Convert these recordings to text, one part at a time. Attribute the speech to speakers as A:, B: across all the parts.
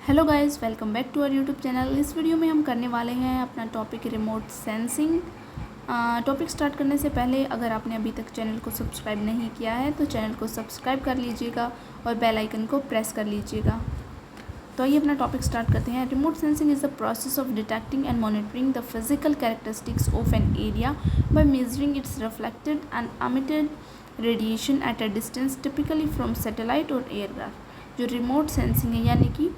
A: Hello guys, welcome back to our YouTube channel. इस video में हम करने वाले हैं अपना topic remote sensing. Topic start करने से पहले अगर आपने अभी तक चैनल को सब्सक्राइब नहीं किया है तो चैनल को सब्सक्राइब कर लीजिएगा और बेल आइकन को प्रेस कर लीजिएगा। तो आइए अपना टॉपिक स्टार्ट करते हैं। Remote sensing is the process of detecting and monitoring the physical characteristics of an area by measuring it's reflected and emitted radiation at a distance typically from satellite और aircraft. जो remote sensing है यानी कि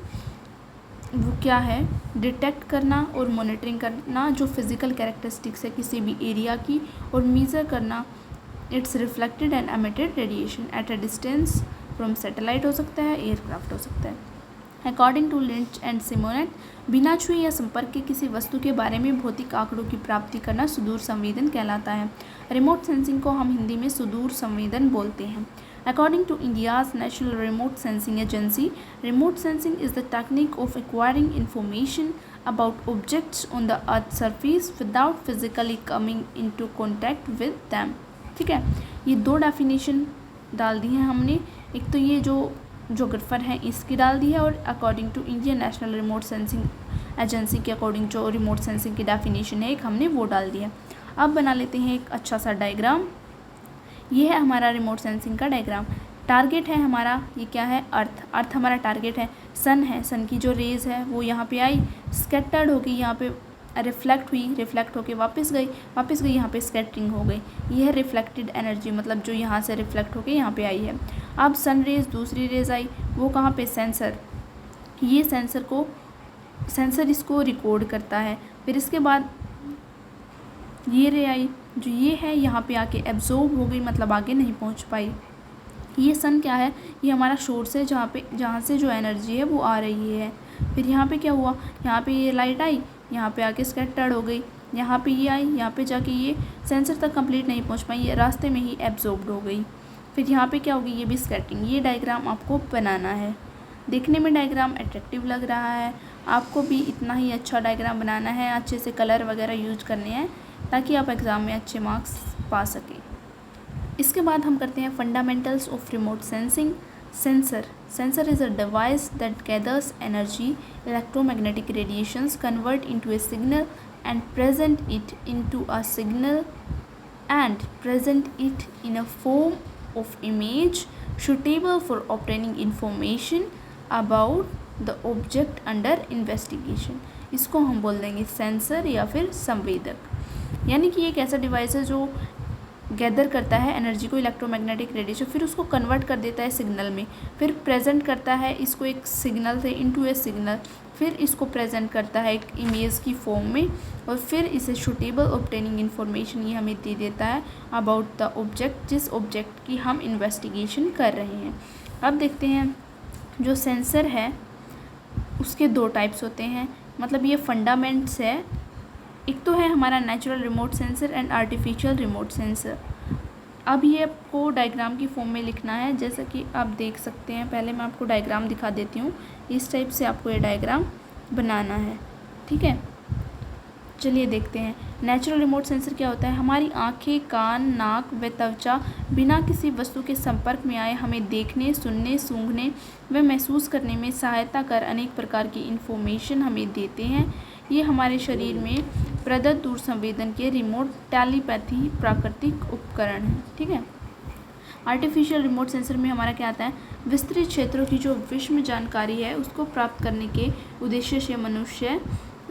A: वो क्या है, detect करना और मॉनिटरिंग करना जो फिज़िकल कैरेक्टरिस्टिक्स है किसी भी एरिया की, और मेज़र करना it's reflected and emitted radiation at a distance from satellite हो सकता है, एयरक्राफ्ट हो सकता है। अकॉर्डिंग टू लिंच एंड सिमोनेट, बिना छुए या संपर्क के किसी वस्तु के बारे में भौतिक आंकड़ों की प्राप्ति करना सुदूर संवेदन कहलाता है। रिमोट सेंसिंग को हम हिंदी में सुदूर संवेदन बोलते हैं। According to India's National Remote Sensing Agency, remote sensing is the technique of acquiring information about objects on the Earth's surface without physically coming into contact with them। ठीक है, ये दो डेफिनेशन डाल दी हैं हमने। एक तो ये जो जोग्राफर है इसकी डाल दी है, और according to Indian National Remote Sensing Agency के अकॉर्डिंग जो रिमोट सेंसिंग की डेफिनेशन है एक हमने वो डाल दी है। अब बना लेते हैं एक अच्छा सा डायग्राम। ये है हमारा रिमोट सेंसिंग का डायग्राम। टारगेट है हमारा, ये क्या है, अर्थ हमारा टारगेट है। सन है, सन की जो रेज़ है वो यहाँ पे आई, स्कैटर्ड होगी, यहाँ पे रिफ्लेक्ट हुई, रिफ्लेक्ट होके वापस गई, यहाँ पे स्कैटरिंग हो गई। ये है रिफ्लेक्टेड एनर्जी, मतलब जो यहाँ से रिफ्लेक्ट होके यहाँ पे आई है। अब सन रेज़, दूसरी रेज़ आई, वो कहाँ पे, सेंसर। ये सेंसर इसको रिकॉर्ड करता है। फिर इसके बाद ये रे आई, जो ये है यहाँ पे आके एब्जॉर्ब हो गई, मतलब आगे नहीं पहुँच पाई। ये सन क्या है, ये हमारा सोर्स है जहाँ से जो एनर्जी है वो आ रही है। फिर यहाँ पे क्या हुआ, यहाँ पे ये लाइट आई, यहाँ पे आके स्कैटर्ड हो गई, यहाँ पे ये आई, यहाँ पे जाके ये सेंसर तक कंप्लीट नहीं पहुँच पाई, ये रास्ते में ही एब्जॉर्ब्ड हो गई। फिर यहाँ पे क्या होगी, ये भी स्कैटरिंग। ये डायग्राम आपको बनाना है। देखने में डायग्राम अट्रैक्टिव लग रहा है, आपको भी इतना ही अच्छा डायग्राम बनाना है, अच्छे से कलर वगैरह यूज करने हैं ताकि आप एग्ज़ाम में अच्छे मार्क्स पा सकें। इसके बाद हम करते हैं fundamentals of remote sensing. Sensor is a device that gathers energy, electromagnetic radiations, convert into A signal and present it in a form of image suitable for obtaining information about the object under investigation। इसको हम बोल देंगे sensor या फिर संवेदक। यानी कि एक ऐसा डिवाइस है जो गैदर करता है एनर्जी को, इलेक्ट्रोमैग्नेटिक रेडिएशन, फिर उसको कन्वर्ट कर देता है सिग्नल में, फिर प्रेजेंट करता है इसको एक सिग्नल से इनटू ए सिग्नल, फिर इसको प्रेजेंट करता है एक इमेज की फॉर्म में, और फिर इसे सूटेबल ऑब्टेनिंग इन्फॉर्मेशन ये हमें दे देता है अबाउट द ऑब्जेक्ट, जिस ऑब्जेक्ट की हम इन्वेस्टिगेशन कर रहे हैं। अब देखते हैं, जो सेंसर है उसके दो टाइप्स होते हैं, मतलब ये फंडामेंट्स है। एक तो है हमारा natural remote sensor and artificial remote sensor. अब ये आपको डायग्राम की फॉर्म में लिखना है, जैसा कि आप देख सकते हैं। पहले मैं आपको डायग्राम दिखा देती हूँ, इस टाइप से आपको ये डायग्राम बनाना है, ठीक है। चलिए देखते हैं। नेचुरल रिमोट सेंसर क्या होता है, हमारी आँखें, कान, नाक व त्वचा बिना किसी वस्तु के संपर्क में आए हमें देखने, सुनने, सूंघने व महसूस करने में सहायता कर अनेक प्रकार की इन्फॉर्मेशन हमें देते हैं। ये हमारे शरीर में प्रदत्त दूर संवेदन के रिमोट टेलीपैथी प्राकृतिक उपकरण हैं, ठीक है। आर्टिफिशियल रिमोट सेंसर में हमारा क्या आता है, विस्तृत क्षेत्रों की जो विषम जानकारी है उसको प्राप्त करने के उद्देश्य से मनुष्य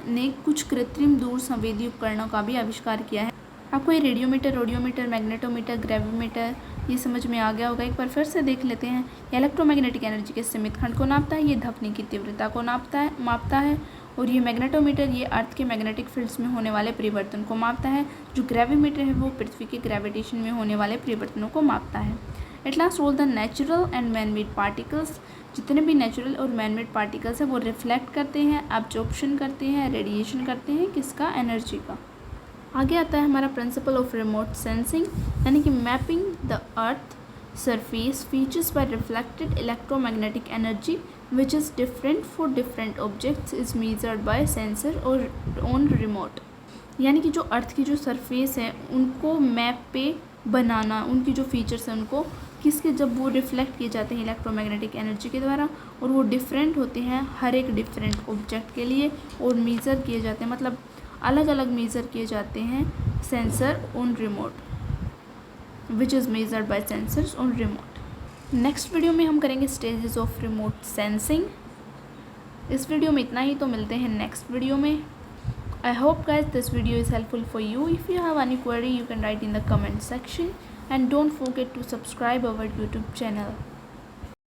A: ने कुछ कृत्रिम दूर संवेदी उपकरणों का भी आविष्कार किया है। आपको ये रेडियोमीटर, रोडियोमीटर, मैग्नेटोमीटर, ग्रेविमीटर ये समझ में आ गया होगा। एक बार फिर से देख लेते हैं। इलेक्ट्रोमैग्नेटिक एनर्जी के सीमित खंड को नापता है, ये धपनी की तीव्रता को मापता है। और ये मैग्नेटोमीटर ये अर्थ के मैग्नेटिक फील्ड्स में होने वाले परिवर्तन को मापता है। जो ग्रेविमीटर है वो पृथ्वी के ग्रेविटेशन में होने वाले परिवर्तनों को मापता है। At last all the natural and manmade particles, जितने भी नेचुरल और मैनमेड पार्टिकल्स हैं वो रिफ्लेक्ट करते हैं, एब्जॉर्प्शन करते हैं, रेडिएशन करते हैं, किसका, एनर्जी का। आगे आता है हमारा प्रिंसिपल ऑफ रिमोट सेंसिंग, यानी कि mapping the earth surface features by reflected electromagnetic energy which is different for different objects is measured by sensor or on remote। यानी कि जो अर्थ की जो सरफेस है उनको मैप पे बनाना, उनकी जो फीचर्स हैं उनको किसके, जब वो रिफ्लेक्ट किए जाते हैं इलेक्ट्रोमैग्नेटिक एनर्जी के द्वारा, और वो डिफरेंट होते हैं हर एक डिफरेंट ऑब्जेक्ट के लिए, और मेज़र किए जाते हैं, मतलब अलग अलग मेज़र किए जाते हैं sensor on remote, which is measured by sensors on remote. Next video में हम करेंगे स्टेजेस ऑफ रिमोट सेंसिंग। इस वीडियो में इतना ही, तो मिलते हैं नेक्स्ट वीडियो में। I hope guys this video is helpful for you. If you have any query, you can write in the comment section, and don't forget to subscribe our YouTube channel.